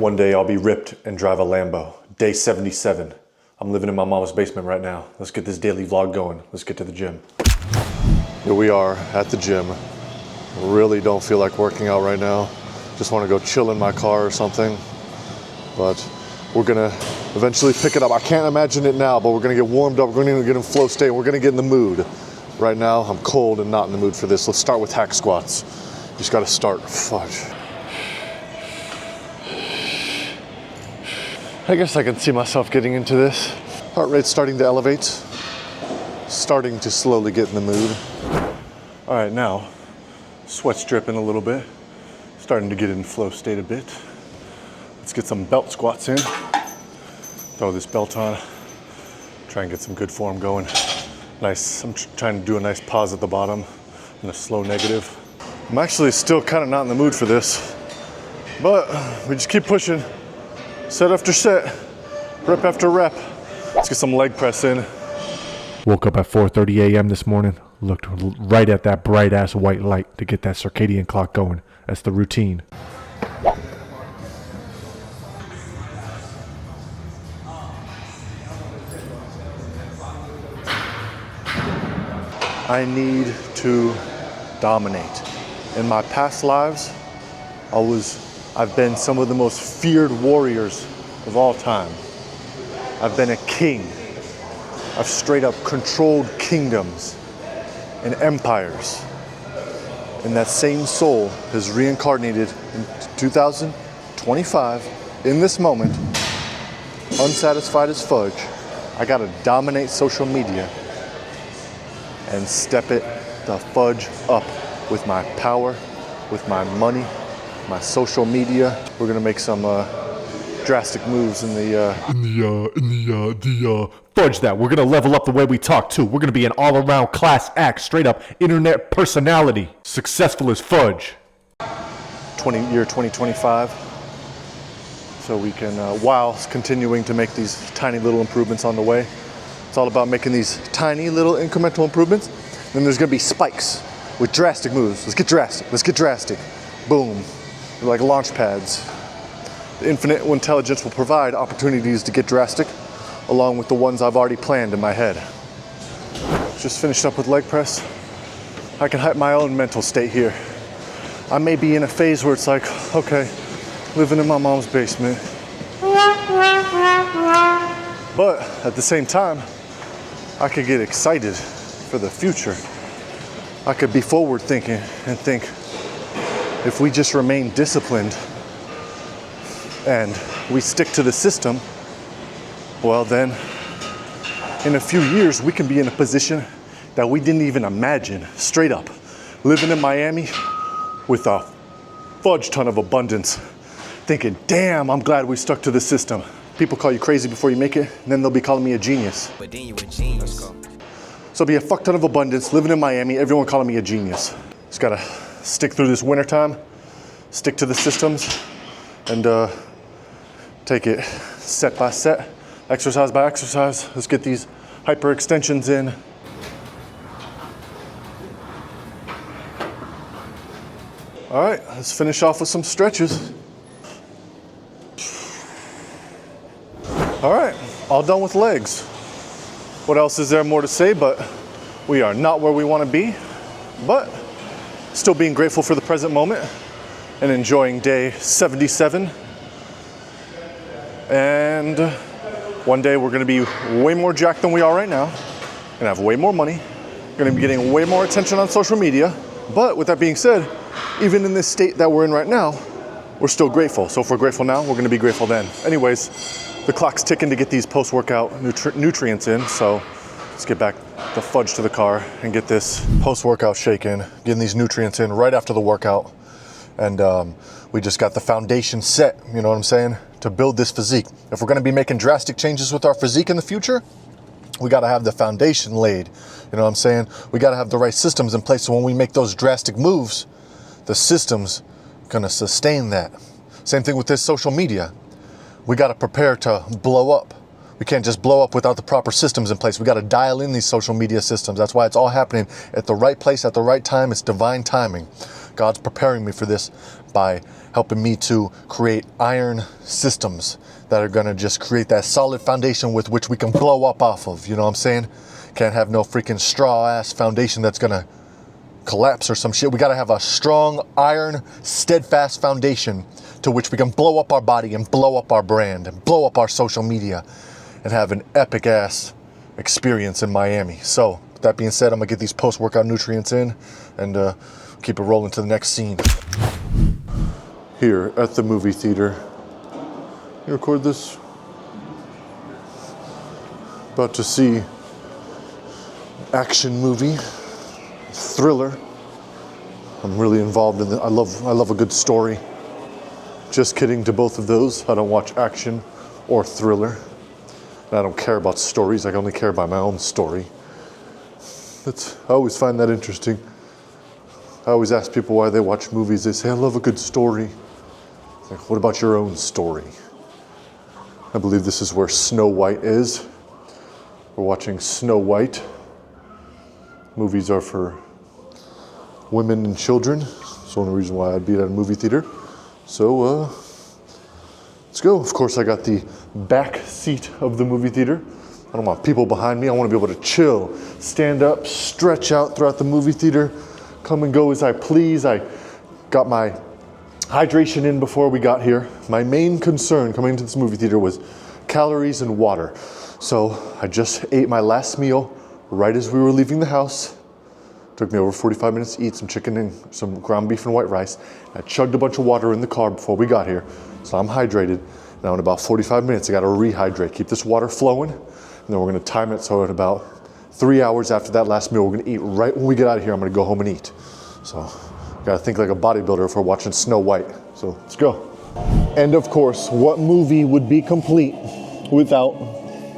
One day I'll be ripped and drive a Lambo. Day 77. I'm living in my mama's basement right now. Let's get this daily vlog going. Let's get to the gym. Here we are at the gym. Really don't feel like working out right now. Just want to go chill in my car or something. But we're gonna eventually pick it up. I can't imagine it now, but we're gonna get warmed up. We're gonna get in flow state. We're gonna get in the mood. Right now, I'm cold and not in the mood for this. Let's start with hack squats. You just gotta start. Fudge. I guess I can see myself getting into this. Heart rate's starting to elevate. Starting to slowly get in the mood. All right, now, sweat's dripping a little bit. Starting to get in flow state a bit. Let's get some belt squats in. Throw this belt on. Try and get some good form going. Nice, I'm trying to do a nice pause at the bottom and a slow negative. I'm actually still kind of not in the mood for this, but we just keep pushing. Set after set, rep after rep. Let's get some leg press in. Woke up at 4:30 a.m. this morning. Looked right at that bright ass white light to get that circadian clock going. That's the routine. I need to dominate. In my past lives, I've been some of the most feared warriors of all time. I've been a king. I've straight up controlled kingdoms and empires. And that same soul has reincarnated in 2025, in this moment, unsatisfied as fudge. I gotta dominate social media and step it the fudge up with my power, with my money, my social media. We're gonna make some drastic moves in the fudge that. We're gonna level up the way we talk too. We're gonna be an all-around class act, straight up internet personality, successful as fudge. Year 2025. So we can, while continuing to make these tiny little improvements on the way. It's all about making these tiny little incremental improvements. Then there's gonna be spikes with drastic moves. Let's get drastic, let's get drastic. Boom. They're like launch pads. The infinite intelligence will provide opportunities to get drastic, along with the ones I've already planned in my head. Just finished up with leg press. I can hype my own mental state here. I may be in a phase where it's like, okay, living in my mom's basement. But at the same time, I could get excited for the future. I could be forward thinking and think, if we just remain disciplined and we stick to the system, well then, in a few years, we can be in a position that we didn't even imagine, straight up. Living in Miami with a fudge ton of abundance, thinking, damn, I'm glad we stuck to the system. People call you crazy before you make it, and then they'll be calling me a genius. But then you're a genius. Let's go. So be a fuck ton of abundance, living in Miami, everyone calling me a genius. Just gotta stick through this winter time, stick to the systems, and take it set by set, exercise by exercise. Let's get these hyper extensions in. All right, let's finish off with some stretches. All right, all done with legs. What else is there more to say? But we are not where we want to be, but still being grateful for the present moment and enjoying day 77. And one day we're gonna be way more jacked than we are right now, gonna have way more money, gonna be getting way more attention on social media. But with that being said, even in this state that we're in right now, we're still grateful. So if we're grateful now, we're gonna be grateful then. Anyways, the clock's ticking to get these post-workout nutrients in, so let's get back the fudge to the car and get this post-workout shake in, getting these nutrients in right after the workout. And we just got the foundation set, you know what I'm saying, to build this physique. If we're gonna be making drastic changes with our physique in the future, we gotta have the foundation laid, you know what I'm saying? We gotta have the right systems in place so when we make those drastic moves, the system's gonna sustain that. Same thing with this social media. We gotta prepare to blow up. We can't just blow up without the proper systems in place. We gotta dial in these social media systems. That's why it's all happening at the right place at the right time. It's divine timing. God's preparing me for this by helping me to create iron systems that are gonna just create that solid foundation with which we can blow up off of, you know what I'm saying? Can't have no freaking straw ass foundation that's gonna collapse or some shit. We gotta have a strong, iron, steadfast foundation to which we can blow up our body and blow up our brand and blow up our social media and have an epic ass experience in Miami. So with that being said, I'm gonna get these post-workout nutrients in and keep it rolling to the next scene. Here at the movie theater. You record this? About to see action movie, thriller. I'm really involved in it. I love a good story. Just kidding to both of those. I don't watch action or thriller. And I don't care about stories. I only care about my own story. I always find that interesting. I always ask people why they watch movies. They say, I love a good story. It's like, what about your own story? I believe this is where Snow White is. We're watching Snow White. Movies are for women and children. It's the only reason why I'd be at a movie theater. So, let's go. Of course, I got the back seat of the movie theater. I don't want people behind me. I want to be able to chill, stand up, stretch out throughout the movie theater, come and go as I please. I got my hydration in before we got here. My main concern coming into this movie theater was calories and water. So I just ate my last meal right as we were leaving the house. Took me over 45 minutes to eat some chicken and some ground beef and white rice. I chugged a bunch of water in the car before we got here. So I'm hydrated. Now in about 45 minutes, I gotta rehydrate. Keep this water flowing. And then we're gonna time it so at about 3 hours after that last meal, we're gonna eat right when we get out of here. I'm gonna go home and eat. So gotta think like a bodybuilder if we're watching Snow White. So let's go. And of course, what movie would be complete without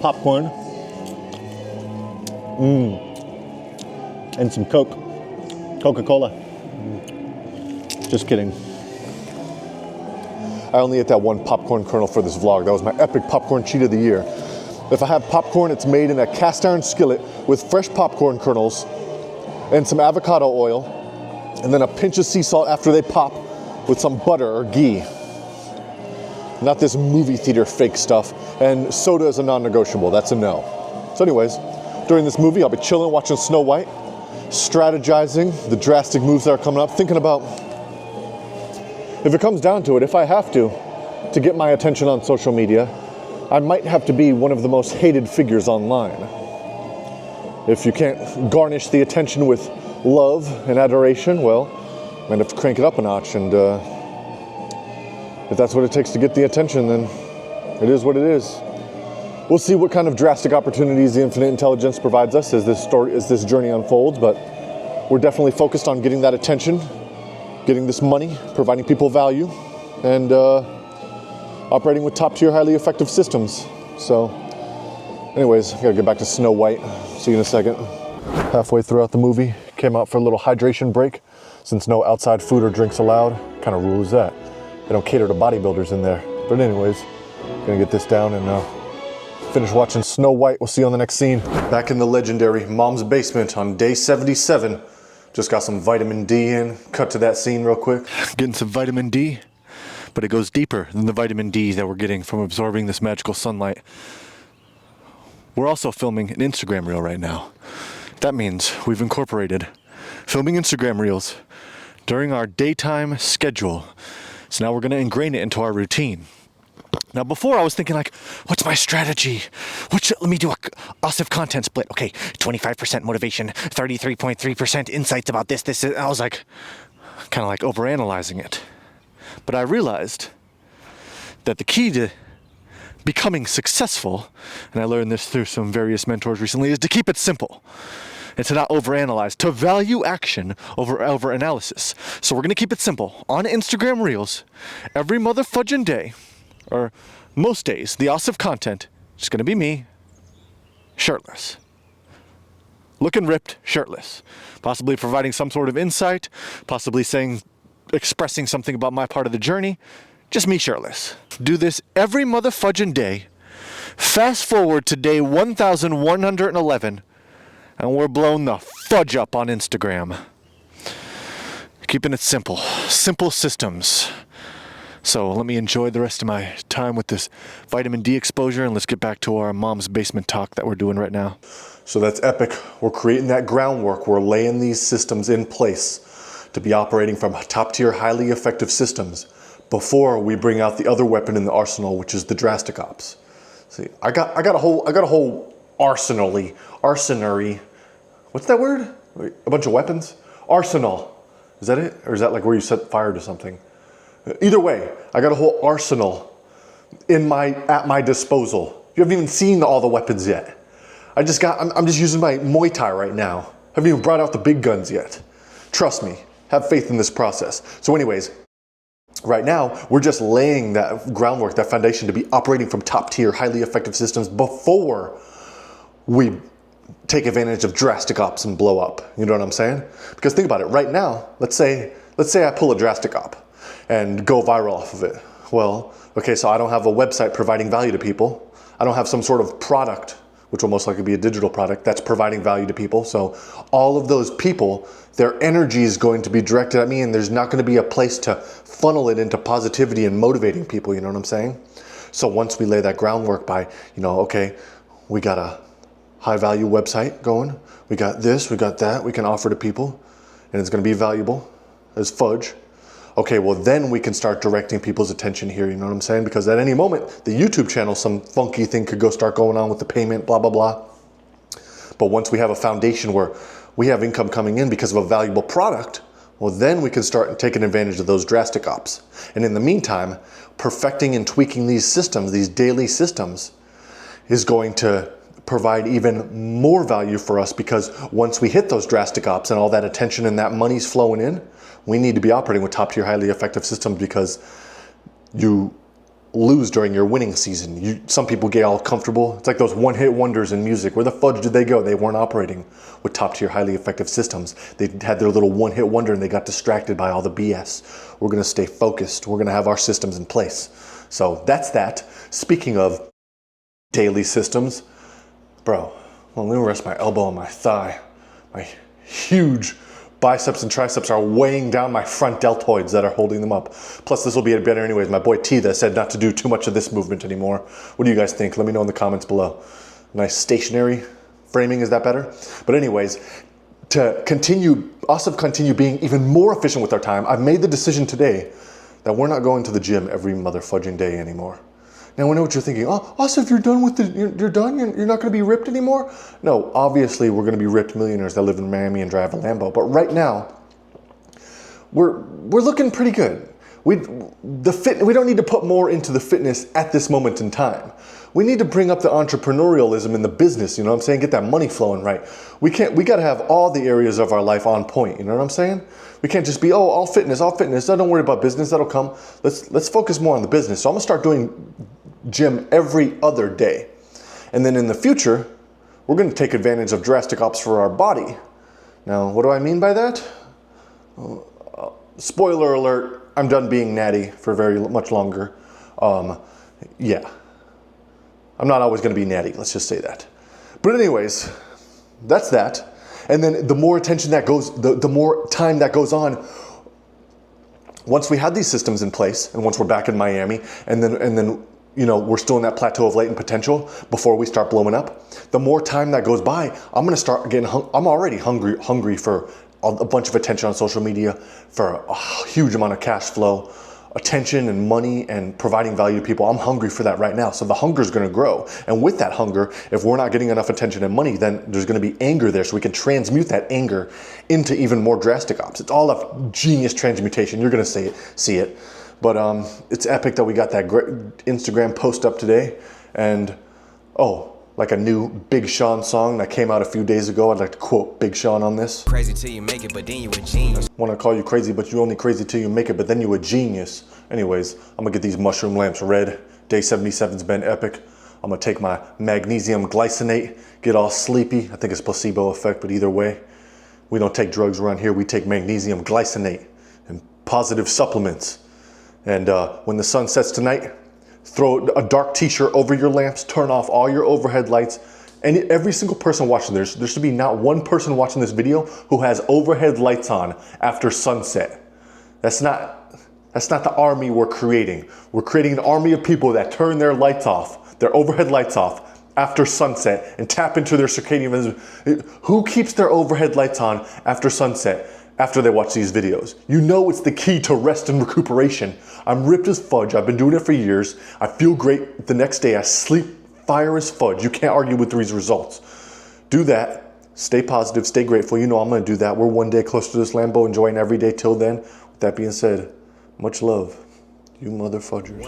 popcorn? And some Coca-Cola. Just kidding. I only ate that one popcorn kernel for this vlog. That was my epic popcorn cheat of the year. If I have popcorn, it's made in a cast iron skillet with fresh popcorn kernels and some avocado oil, and then a pinch of sea salt after they pop with some butter or ghee. Not this movie theater fake stuff. And soda is a non-negotiable, that's a no. So anyways, during this movie, I'll be chilling, watching Snow White, strategizing the drastic moves that are coming up, thinking about, if it comes down to it, if I have to get my attention on social media, I might have to be one of the most hated figures online. If you can't garnish the attention with love and adoration, well, I might have to crank it up a notch, and if that's what it takes to get the attention, then it is what it is. We'll see what kind of drastic opportunities the infinite intelligence provides us as this journey unfolds, but we're definitely focused on getting that attention, getting this money, providing people value, and operating with top-tier, highly effective systems. So, anyways, I gotta get back to Snow White. See you in a second. Halfway throughout the movie, came out for a little hydration break. Since no outside food or drinks allowed, what kind of rule is that? They don't cater to bodybuilders in there. But anyways, gonna get this down and finish watching Snow White. We'll see you on the next scene. Back in the legendary Mom's Basement on day 77. Just got some vitamin D in. Cut to that scene real quick. Getting some vitamin D, but it goes deeper than the vitamin D that we're getting from absorbing this magical sunlight. We're also filming an Instagram reel right now. That means we've incorporated filming Instagram reels during our daytime schedule. So now we're gonna ingrain it into our routine. Now before I was thinking like, what's my strategy? Let me do a Asif content split. Okay, 25% motivation, 33.3% insights about this. I was like, kind of like overanalyzing it. But I realized that the key to becoming successful, and I learned this through some various mentors recently, is to keep it simple and to not overanalyze, to value action over analysis. So we're gonna keep it simple. On Instagram Reels, every motherfudging day, or most days, the Asif content is gonna be me, shirtless. Looking ripped, shirtless. Possibly providing some sort of insight, possibly expressing something about my part of the journey. Just me shirtless. Do this every motherfudging day. Fast forward to day 1111, and we're blowing the fudge up on Instagram. Keeping it simple. Simple systems. So let me enjoy the rest of my time with this vitamin D exposure, and let's get back to our mom's basement talk that we're doing right now. So that's epic. We're creating that groundwork. We're laying these systems in place to be operating from top tier, highly effective systems before we bring out the other weapon in the arsenal, which is the drastic ops. See, I got a whole arsenal-y. What's that word? A bunch of weapons? Arsenal. Is that it? Or is that like where you set fire to something? Either way, I got a whole arsenal at my disposal. You haven't even seen all the weapons yet. I'm just using my Muay Thai right now. Haven't even brought out the big guns yet. Trust me, have faith in this process. So anyways, right now, we're just laying that groundwork, that foundation to be operating from top tier, highly effective systems before we take advantage of drastic ops and blow up. You know what I'm saying? Because think about it, right now, let's say I pull a drastic op and go viral off of it. Well, okay, so I don't have a website providing value to people. I don't have some sort of product, which will most likely be a digital product, that's providing value to people. So all of those people, their energy is going to be directed at me, and there's not going to be a place to funnel it into positivity and motivating people, you know what I'm saying? So once we lay that groundwork by, okay, we got a high value website going, we got this, we got that, we can offer to people, and it's going to be valuable as fudge. Okay, well then we can start directing people's attention here, you know what I'm saying? Because at any moment, the YouTube channel, some funky thing could start going on with the payment, blah, blah, blah. But once we have a foundation where we have income coming in because of a valuable product, well then we can start taking advantage of those drastic ops. And in the meantime, perfecting and tweaking these systems, these daily systems, is going to provide even more value for us, because once we hit those drastic ops and all that attention and that money's flowing in, we need to be operating with top tier, highly effective systems, because you lose during your winning season. Some people get all comfortable. It's like those one-hit wonders in music. Where the fudge did they go? They weren't operating with top tier, highly effective systems. They had their little one-hit wonder and they got distracted by all the BS. We're gonna stay focused. We're gonna have our systems in place. So that's that. Speaking of daily systems, bro, well, let me rest my elbow on my thigh. My huge biceps and triceps are weighing down my front deltoids that are holding them up. Plus, this will be better anyways. My boy T that said not to do too much of this movement anymore. What do you guys think? Let me know in the comments below. Nice stationary framing, is that better? But anyways, to continue being even more efficient with our time, I've made the decision today that we're not going to the gym every mother fudging day anymore. Now I know what you're thinking. Oh, Asif, you're done with you're done? You're not going to be ripped anymore? No, obviously we're going to be ripped millionaires that live in Miami and drive a Lambo. But right now, we're looking pretty good. We don't need to put more into the fitness at this moment in time. We need to bring up the entrepreneurialism in the business, you know what I'm saying? Get that money flowing right. We got to have all the areas of our life on point, you know what I'm saying? We can't just be, all fitness. Oh, don't worry about business, that'll come. Let's focus more on the business. So I'm gonna start doing gym every other day. And then in the future, we're gonna take advantage of drastic ops for our body. Now, what do I mean by that? Spoiler alert, I'm done being natty for very much longer. Yeah. I'm not always going to be natty, let's just say that. But anyways, that's that. And then the more attention that goes, the more time that goes on, once we have these systems in place, and once we're back in Miami, and then we're still in that plateau of latent potential before we start blowing up, the more time that goes by, I'm going to start getting, I'm already hungry for a bunch of attention on social media, for a huge amount of cash flow, attention and money, and providing value to people. I'm hungry for that right now. So the hunger is going to grow. And with that hunger, if we're not getting enough attention and money, then there's going to be anger there. So we can transmute that anger into even more drastic ops. It's all a genius transmutation. You're going to see it. But it's epic that we got that great Instagram post up today. And like a new Big Sean song that came out a few days ago. I'd like to quote Big Sean on this. Crazy till you make it, but then you a genius. Want to call you crazy, but you only crazy till you make it, but then you a genius. Anyways, I'm gonna get these mushroom lamps red. Day 77's been epic. I'm gonna take my magnesium glycinate, get all sleepy. I think it's placebo effect, but either way, we don't take drugs around here. We take magnesium glycinate and positive supplements. And when the sun sets tonight, throw a dark t-shirt over your lamps, turn off all your overhead lights, And every single person watching this, there should be not one person watching this video who has overhead lights on after sunset. That's not the army we're creating. We're creating an army of people that turn their lights off, their overhead lights off after sunset and tap into their circadian rhythm. Who keeps their overhead lights on after sunset after they watch these videos? You know it's the key to rest and recuperation. I'm ripped as fudge. I've been doing it for years. I feel great the next day. I sleep fire as fudge. You can't argue with these results. Do that. Stay positive. Stay grateful. You know I'm going to do that. We're one day closer to this Lambo, enjoying every day till then. With that being said, much love. You motherfuckers.